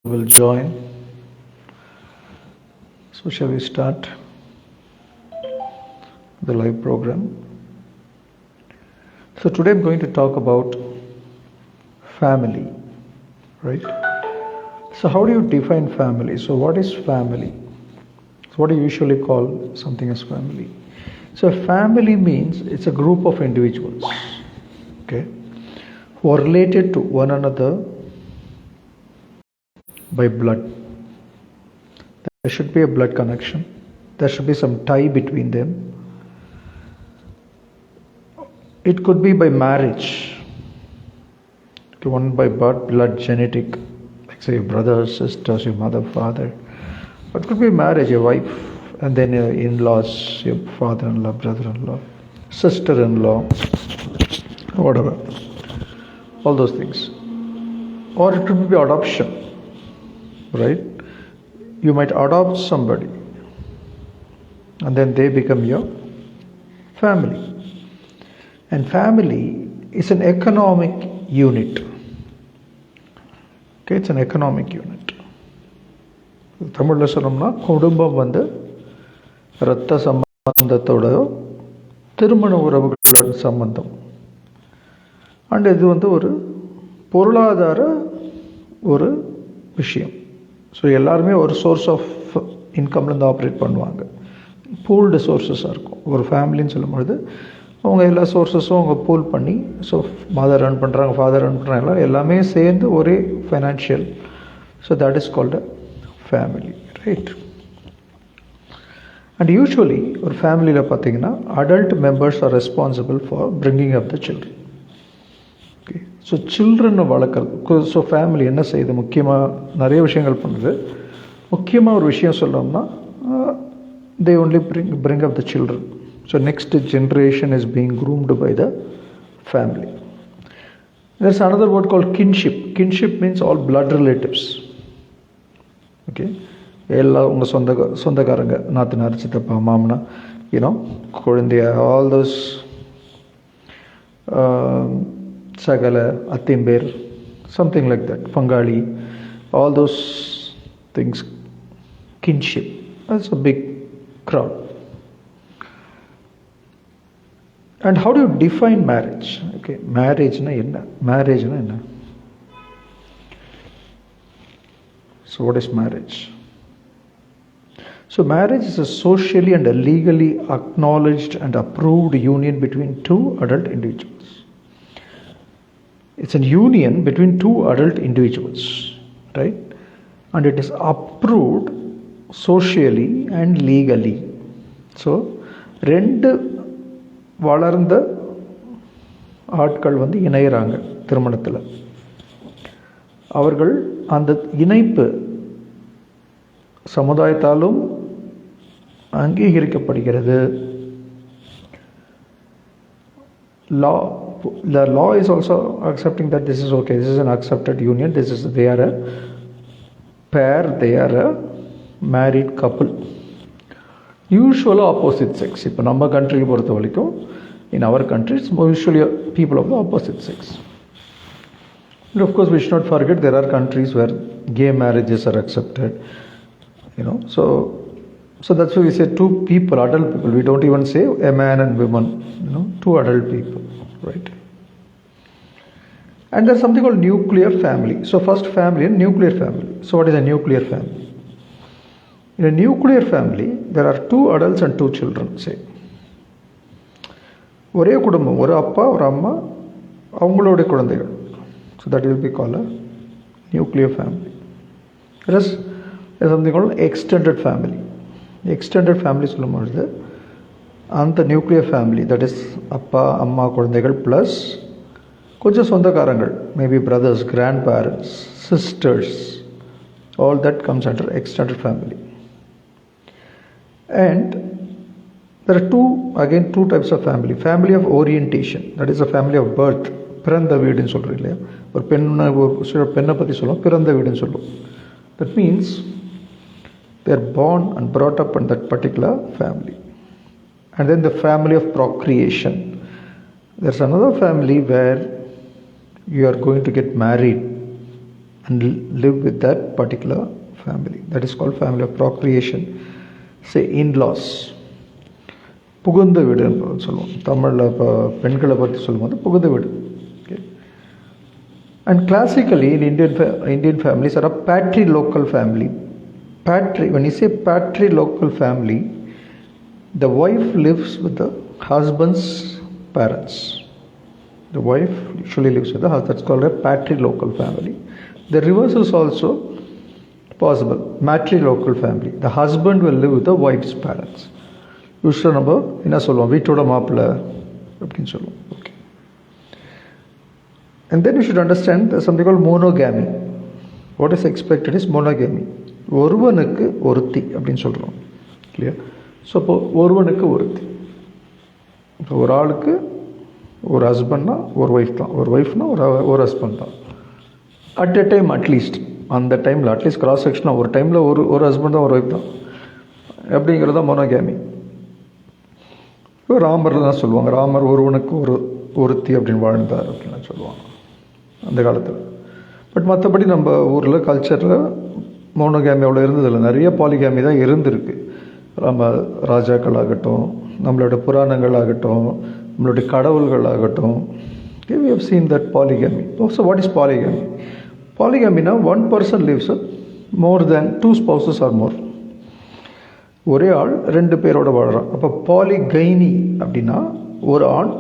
will join. So shall we start the live program? So today I'm going to talk about family, right? So how do you define family? So what is family? So what do you usually call something as family? So family means it's a group of individuals, okay, who are related to one another by blood. There should be a blood connection. There should be some tie between them. It could be by marriage. One by birth, blood, genetic, like say your brothers, sisters, your mother, father. It could be marriage, your wife, and then your in-laws, your father-in-law, brother-in-law, sister-in-law, whatever. All those things. Or it could be adoption. Right? You might adopt somebody and then they become your family. And family is an economic unit. Okay, it's an economic unit. தமிழில் சொன்னோம்னா குடும்பம் வந்து இரத்த சம்பந்தத்தோட திருமண உறவுகளோட சம்பந்தம். And இது வந்து ஒரு பொருளாதார ஒரு விஷயம். ஸோ எல்லாருமே ஒரு சோர்ஸ் ஆஃப் இன்கம்லேருந்து ஆப்ரேட் பண்ணுவாங்க. பூல்டு சோர்ஸஸாக இருக்கும். ஒரு ஃபேமிலின்னு சொல்லும்பொழுது அவங்க எல்லா சோர்ஸஸும் அவங்க பூல் பண்ணி, ஸோ மதர் ரன் பண்ணுறாங்க, ஃபாதர் ரன் பண்ணுறாங்க, எல்லாமே சேர்ந்து ஒரே financial. So that is called a family, right? And usually ஒரு ஃபேமிலியில் பார்த்தீங்கன்னா adult members are responsible for bringing up the children. Okay, so சில்ட்ரனை வளர்க்குறது. ஸோ ஃபேமிலி என்ன செய்யுது? முக்கியமாக நிறைய விஷயங்கள் பண்ணுது. முக்கியமாக ஒரு விஷயம் சொல்லணும்னா they only bring up the children. So next generation is being groomed by the family. There's another word called kinship. Kinship means all blood relatives. Okay, எல்லாம் உங்கள் சொந்தக்காரங்க, நாத்தனார், சித்தப்பா, மாமனா, குழந்தைய, all those சகல, அத்திம்பேர், something like that, பங்காளி, all those things, kinship. That's a big crowd. And how do you define marriage? Okay, marriage na enna? Marriage na enna? So what is marriage? So marriage is a socially and a legally acknowledged and approved union between two adult individuals. It's a union between two adult individuals, right? And it is approved socially and legally. So ரெண்டு வளர்ந்த ஆட்கள் வந்து இணைகிறாங்க திருமணத்தில். அவர்கள் அந்த இணைப்பு சமுதாயத்தாலும் அங்கீகரிக்கப்படுகிறது. The law is also accepting that this is okay, this is an accepted union, they are a pair, they are a married couple. Usually opposite sex. இப்போ நம்ம கண்ட்ரியை பொறுத்த வரைக்கும், in our country it's usually people of the opposite sex. And of course we should not forget there are countries where gay marriages are accepted, so that's why we say two people, adult people. We don't even say a man and woman, two adult people, right? And there's something called nuclear family. So first family and nuclear family. So what is a nuclear family? In a nuclear family there are two adults and two children, say. ஒரே குடும்பம், ஒரு அப்பா ஒரு அம்மா, அவங்களுடைய குழந்தைகள். So that will be called a nuclear family. There's something called extended family. Extended family சொல்லும்பொழுது அந்த நியூக்ளியர் ஃபேமிலி, தட் இஸ் அப்பா அம்மா குழந்தைகள் ப்ளஸ் கொஞ்சம் சொந்தக்காரங்கள், maybe brothers, grandparents, sisters, all that comes under extended family. And there are two types of family. Family of orientation, that is a family of birth. பிறந்த வீடுன்னு சொல்கிறோம் இல்லையா? ஒரு பெண்ணை பற்றி சொல்லுவோம், பிறந்த வீடுன்னு சொல்லுவோம். That means they are born and brought up in that particular family. And then the family of procreation. There's another family where you are going to get married and live with that particular family. That is called family of procreation. Say in-laws. புகுந்த வீடு சொல்லுவோம் தமிழில். இப்போ பெண்களை பற்றி சொல்லும்போது புகுந்த வீடு. Okay. And classically in Indian families are a patrilocal family. When you say patrilocal family, the wife lives with the husband's parents. The wife usually lives with the husband. That's called a patrilocal family. The reverse is also possible. Matrilocal family. The husband will live with the wife's parents. Usually நம்ம என்ன சொல்லுவோம், வீட்டோட மாப்பிள்ளை அப்படின்னு சொல்லுவோம். Okay. And then you should understand there's something called monogamy. What is expected is monogamy. ஒருவனுக்கு ஒருத்தி அப்படின்னு சொல்கிறோம். கிளியர்? ஸோ இப்போ ஒருவனுக்கு ஒருத்தி. இப்போ ஒரு ஆளுக்கு ஒரு ஹஸ்பண்ட்னா ஒரு ஒய்ஃப் தான், ஒரு ஒய்ஃப்னா ஒரு ஹஸ்பண்ட் தான். அட் எ டைம் அட்லீஸ்ட் அந்த டைமில் அட்லீஸ்ட் கிராஸ் செக்ஷனாக ஒரு டைமில் ஒரு ஹஸ்பண்ட் தான் ஒரு ஒய்ஃப் தான் அப்படிங்கிறது தான் மோனோகேமி. இப்போ ராமரில் தான் சொல்லுவாங்க, ராமர் ஒருவனுக்கு ஒருத்தி அப்படின்னு வாழ்ந்தார் அப்படின்னு சொல்லுவாங்க அந்த காலத்தில். பட் மற்றபடி நம்ம ஊரில் கல்ச்சரில் மோனோகேமி அவ்வளோ இருந்ததில்லை. நிறைய பாலிகேமி தான் இருந்திருக்கு. நம்ம ராஜாக்கள் ஆகட்டும், நம்மளோட புராணங்கள் ஆகட்டும், நம்மளுடைய கடவுள்கள் ஆகட்டும். We have seen that polygamy. So what is polygamy? Polygamy now one person lives with more than 2 spouses or more. ஒரே ஆள் 2 பேரோட வாழறான். அப்போ பாலிகைனி அப்படின்னா ஒரு ஆண்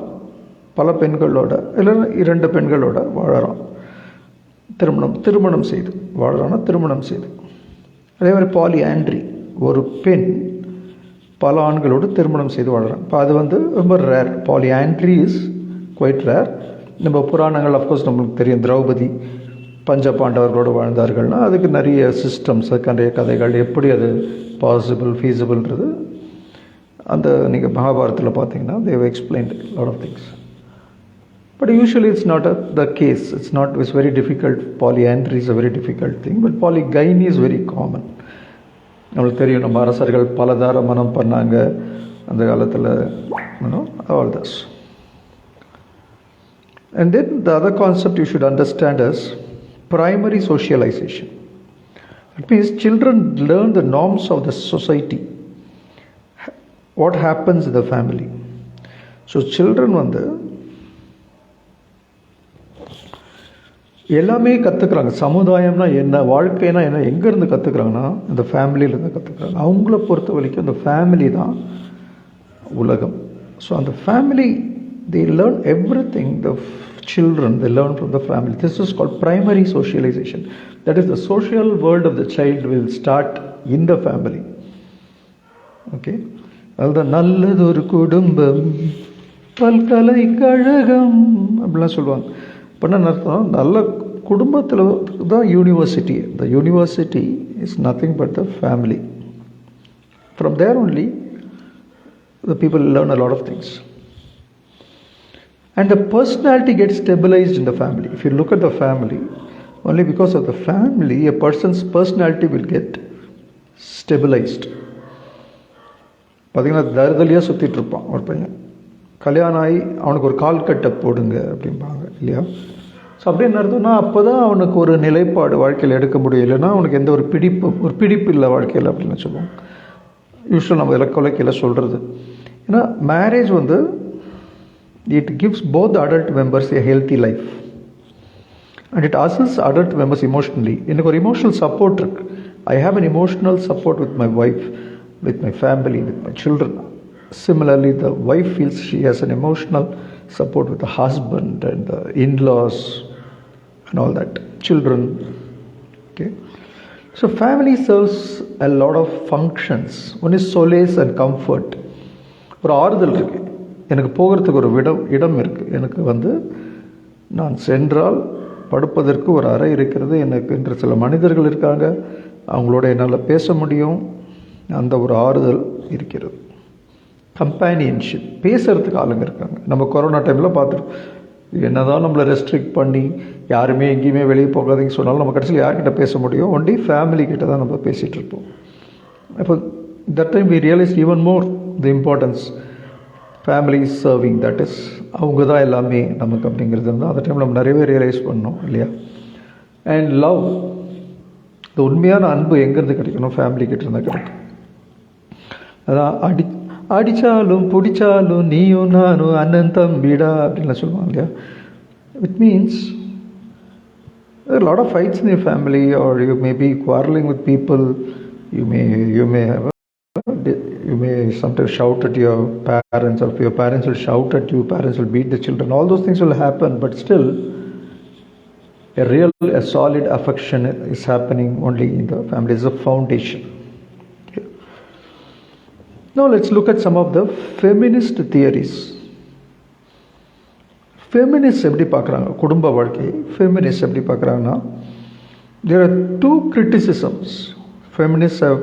பல பெண்களோட இல்லை 2 பெண்களோட வாழறான். திருமணம் செய்து வாழறான்னா திருமணம் செய்து. அதே மாதிரி பாலிஆண்ட்ரி, ஒரு பெண் பல ஆண்களோடு திருமணம் செய்து வாழறான். இப்போ அது ரொம்ப rare. Polyandry is quite rare. நம்ம புராணங்கள் அஃப்கோர்ஸ் நம்மளுக்கு தெரியும், திரௌபதி பஞ்ச பாண்டவர்களோடு வாழ்ந்தார்கள்னா அதுக்கு நிறைய சிஸ்டம்ஸ், நிறைய கதைகள், எப்படி அது பாசிபிள் ஃபீஸிபிள்ன்றது அந்த நீங்கள் மகாபாரத்தில் பார்த்தீங்கன்னா they have explained a lot of things. But usually it's not the case. It's very difficult. Polyandry is a very difficult thing, but polygyny is very common. நம்மளுக்கு தெரியும், நம்ம அரசர்கள் பலதார மனம் பண்ணாங்க அந்த காலத்தில். All this. And then the other concept you should understand is primary socialization. It means children learn the norms of the society. What happens in the family. So children எல்லாமே கற்றுக்குறாங்க. சமுதாயம்னா என்ன, வாழ்க்கைனா என்ன, எங்கேருந்து கற்றுக்குறாங்கன்னா இந்த ஃபேமிலியிலேருந்து கற்றுக்குறாங்க. அவங்கள பொறுத்த வரைக்கும் இந்த ஃபேமிலி தான் உலகம். ஸோ அந்த family they learn everything. The children, they learn from the family. This is called primary socialization. That is, the social world of the child will start in the family. Okay. அதுதான் நல்லதொரு குடும்பம் பல்கலைக்கழகம் அப்படிலாம் சொல்லுவாங்க. அப்படின்னா அர்த்தம், நல்ல குடும்பத்தில் தான் university. The university is nothing but the family. From there only the people learn a lot of things. And the personality gets stabilized in the family. If you look at the family, only because of the family, a person's personality will get stabilized. பார்த்தீங்கன்னா தருதலியாக சுற்றிட்டு இருப்பான் ஒரு பையன். கல்யாணம் ஆகி அவனுக்கு ஒரு கால் கட்டை போடுங்க அப்படிம்பாங்க இல்லையா? ஸோ அப்படின்னு அர்த்தம்னா அப்போ தான் அவனுக்கு ஒரு நிலைப்பாடு வாழ்க்கையில் எடுக்க முடியும். இல்லைன்னா அவனுக்கு எந்த ஒரு பிடிப்பு இல்லை வாழ்க்கையில் அப்படின்னு சொல்லுவோம். யூஸ்வலாக நம்ம இலக்கொலைக்கையில் சொல்கிறது. ஏன்னா marriage it gives both the adult members a healthy life. And it assists adult members emotionally. எனக்கு ஒரு emotional support இருக்கு. I have an emotional support with my wife, with my family, with my children. Similarly, the wife feels she has an emotional support with the husband and the in-laws and all that, children. Okay. So family serves a lot of functions. One is solace and comfort. ஒரு ஆறுதல் இருக்கு. எனக்கு போகிறதுக்கு ஒரு இடம் இருக்குது. எனக்கு நான் சென்றால் படுப்பதற்கு ஒரு அறை இருக்கிறது. எனக்கு என்று சில மனிதர்கள் இருக்காங்க, அவங்களோட என்னால் பேச முடியும். அந்த ஒரு ஆறுதல் இருக்கிறது. கம்பேனியன்ஷிப், பேசுகிறதுக்கு ஆளுங்க இருக்காங்க. நம்ம கொரோனா டைமில் பார்த்துருக்கோம். என்னதான் நம்மளை ரெஸ்ட்ரிக்ட் பண்ணி யாருமே எங்கேயுமே வெளியே போகாதீங்கன்னு சொன்னாலும் நம்ம கடைசியில் யார்கிட்ட பேச முடியும்? ஒன்லி ஃபேமிலி கிட்ட தான் நம்ம பேசிகிட்டு இருப்போம். இப்போ that time we realize even more the importance family serving. That is அவங்க தான் எல்லாமே நமக்கு அப்படிங்கிறது அந்த டைமில் நம்ம நிறையவே ரியலைஸ் பண்ணோம் இல்லையா? அண்ட் லவ், இந்த உண்மையான அன்பு எங்கேருந்து கிடைக்கணும்? ஃபேமிலி கிட்ட இருந்தால் கிடைக்கும். அதான் அடித்தாலும் பிடிச்சாலும் நீயும் நானும் அண்ணன் தம்பிடா அப்படின்லாம் சொல்லுவாங்க இல்லையா? It means there are a lot of fights in your family, or you may be quarreling with people. You may sometimes shout at your parents, or your parents will shout at you, parents will beat the children. All those things will happen, but still a solid affection is happening only in the family. Is a foundation. Okay. Now let's look at some of the feminist theories. Feminist எப்படி பார்க்குறாங்க குடும்ப வாழ்க்கை? Feminist எப்படி பார்க்குறாங்கன்னா, there are two criticisms feminists have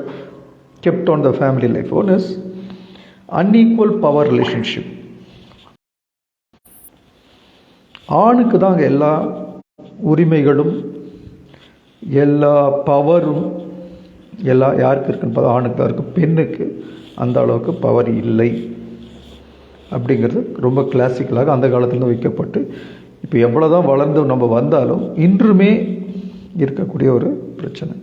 kept on the family life. One is unequal power relationship. ஆணுக்கு தான் அங்கே எல்லா உரிமைகளும் எல்லா பவரும் யாருக்கு இருக்குன்னு பார்த்தா ஆணுக்கு தான் இருக்குது. பெண்ணுக்கு அந்த அளவுக்கு பவர் இல்லை அப்படிங்கிறது ரொம்ப கிளாசிக்கலாக அந்த காலத்தில் வைக்கப்பட்டு இப்போ எவ்வளோ தான் வளர்ந்து நம்ம வந்தாலும் இன்றுமே இருக்கக்கூடிய ஒரு பிரச்சனை.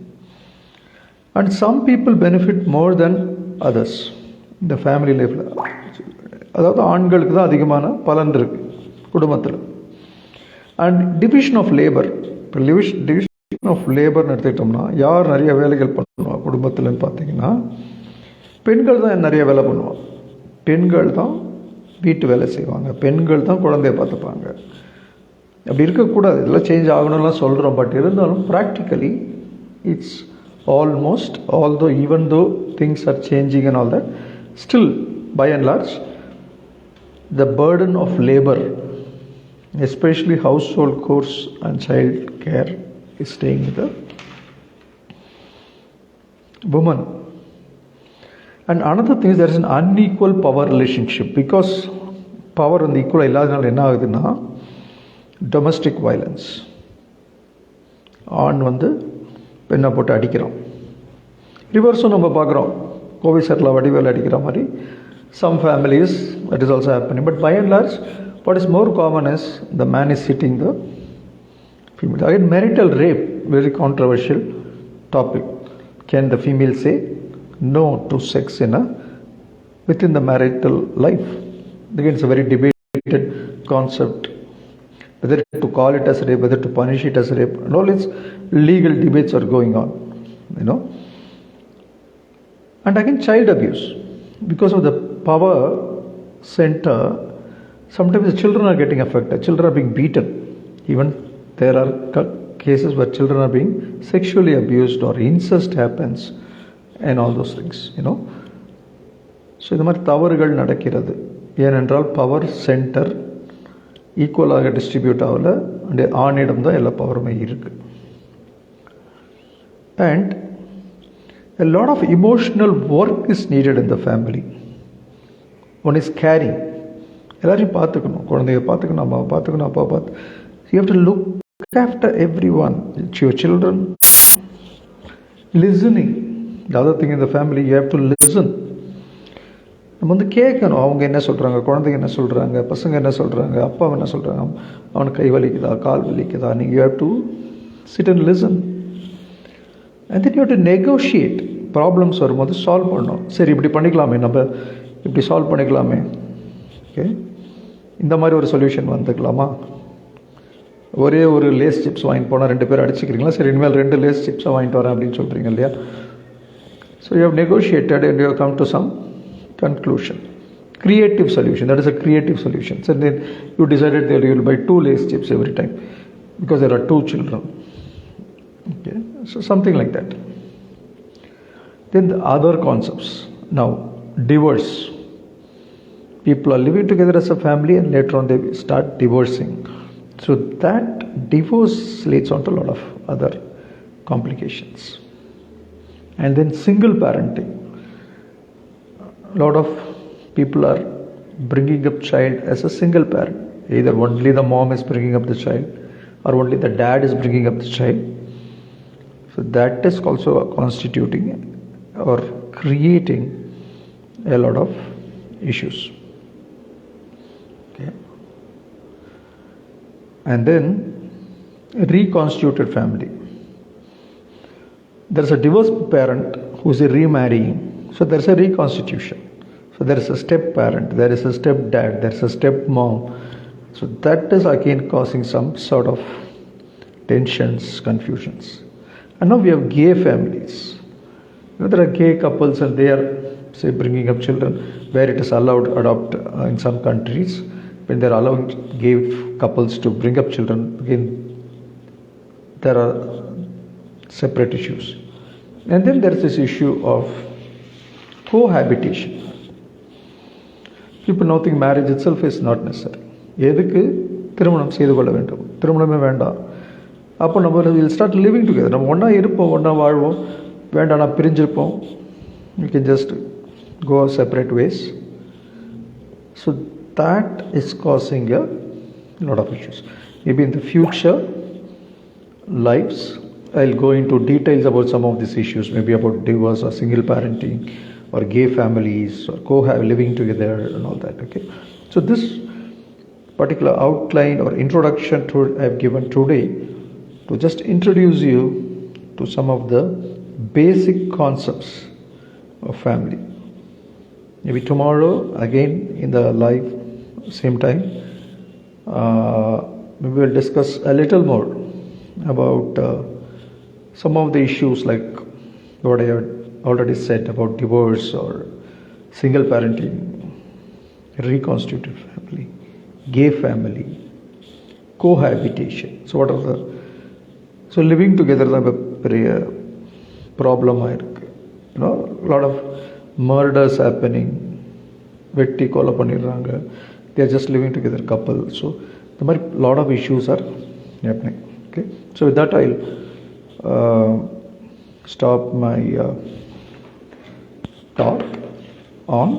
And some people benefit more than others இந்த ஃபேமிலி லைஃப்பில். அதாவது ஆண்களுக்கு தான் அதிகமான பலன் இருக்குது குடும்பத்தில். And division of labour. இப்போ டிவிஷன் ஆஃப் லேபர்னு எடுத்துக்கிட்டோம்னா யார் நிறைய வேலைகள் பண்ணுவாங்க குடும்பத்தில்னு பார்த்தீங்கன்னா, பெண்கள் தான் நிறைய வேலை பண்ணுவாங்க. பெண்கள் தான் வீட்டு வேலை செய்வாங்க, பெண்கள் தான் குழந்தைய பார்த்துப்பாங்க. அப்படி இருக்கக்கூடாது, இதெல்லாம் சேஞ்ச் ஆகணும்லாம் சொல்கிறோம். பட் இருந்தாலும் practically it's almost, although even though things are changing and all that, still by and large the burden of labor, especially household chores and child care, is staying with the woman. And another thing is there is an unequal power relationship, because power வந்து ஈக்குவலாக இல்லாதனால என்ன ஆகுதுன்னா domestic violence. ஆண் வந்து பெண்ணை போட்டு அடிக்கிறோம். ரிவர்ஸும் நம்ம பார்க்குறோம், கோவை சர்லா வடிவேல் அடிக்கிற மாதிரி some families that is also happening. But by and large what is more common is the man is hitting the female. Again, marital rape, very controversial topic. Can the female say no to sex within the marital life? Again, it's a very debated concept, whether to call it as rape, whether to punish it as rape, and all its legal debates are going on, And again, child abuse, because of the power center, sometimes the children are getting affected, children are being beaten. Even there are cases where children are being sexually abused or incest happens and all those things, so இது மாதிரி தவறுகள் நடக்கிறது. ஏனென்றால் power centre ஈக்குவலாக distribute ஆகல, and ஆணிடம் தான் எல்லா பவருமே இருக்குது. And a lot of emotional work is needed in the family. One is caring. எல்லாரையும் பார்த்துக்கணும், குழந்தைய பார்த்துக்கணும், அம்மாவை பார்த்துக்கணும், அப்பா பார்த்து. You have to look after everyone, your children. Listening. The other thing in the family, you have to listen. நம்ம வந்து கேட்கணும், அவங்க என்ன சொல்கிறாங்க, குழந்தைங்க என்ன சொல்கிறாங்க, பசங்க என்ன சொல்கிறாங்க, அப்பா என்ன சொல்கிறாங்க, அவனுக்கு கை வலிக்குதா, கால் வலிக்குதா, நீங்கள் you have to sit and listen. And then you have to negotiate. Problems வரும்போது சால்வ் பண்ணணும். சரி, இப்படி பண்ணிக்கலாமே, நம்ம இப்படி சால்வ் பண்ணிக்கலாமே, ஓகே, இந்த மாதிரி ஒரு சொல்யூஷன் வந்துக்கலாமா? ஒரே ஒரு லேஸ் சிப்ஸ் வாங்கிட்டு போனால் 2 பேர் அடிச்சுக்கிறீங்களா? சரி, இனிமேல் 2 லேஸ் சிப்ஸாக வாங்கிட்டு வரேன் அப்படின்னு சொல்கிறீங்க இல்லையா? So you have negotiated and you have come to some conclusion. Creative solution, that is a creative solution. So then you decided that you will buy 2 Lay's chips every time because there are 2 children. Okay, so something like that. Then the other concepts. Now, divorce. People are living together as a family and later on they start divorcing. So that divorce leads on to a lot of other complications. And then single parenting. A lot of people are bringing up child as a single parent. Either only the mom is bringing up the child or only the dad is bringing up the child. So that is also constituting or creating a lot of issues. Okay. And then reconstituted family. There's a divorced parent who's remarrying, so there's a reconstitution. So there is a step parent, there is a step dad, there is a step mom. So that is again causing some sort of tensions, confusions. And now we have gay families. There are gay couples and they are, say, bringing up children where it is allowed to adopt in some countries. When they're allowing gay couples to bring up children, again, there are separate issues. And then there is this issue of cohabitation. People now think marriage itself is not necessary. எதுக்கு திருமணம் செய்து கொள்ள வேண்டும், திருமணமே வேண்டாம். அப்போ நம்ம will start living together, நம்ம ஒன்றா இருப்போம், ஒன்றா வாழ்வோம், வேண்டாம் நான் பிரிஞ்சிருப்போம். You can just go separate ways. So that is causing a lot of issues. Maybe in the future lives, I'll go into details about some of these issues, maybe about divorce or single parenting or gay families or living together and all that. Okay, so this particular outline or introduction to I've given today to just introduce you to some of the basic concepts of family. Maybe tomorrow again in the live same time we will discuss a little more about some of the issues like what I have already said about divorce or single parenting, reconstituted family, gay family, cohabitation. So what are the living together is a problem. You know, a lot of murders happening, வெட்டி கொலை பண்ணிடுறாங்க. They are just living together couple. So the lot of issues are happening. Okay, so with that I'll stop my talk on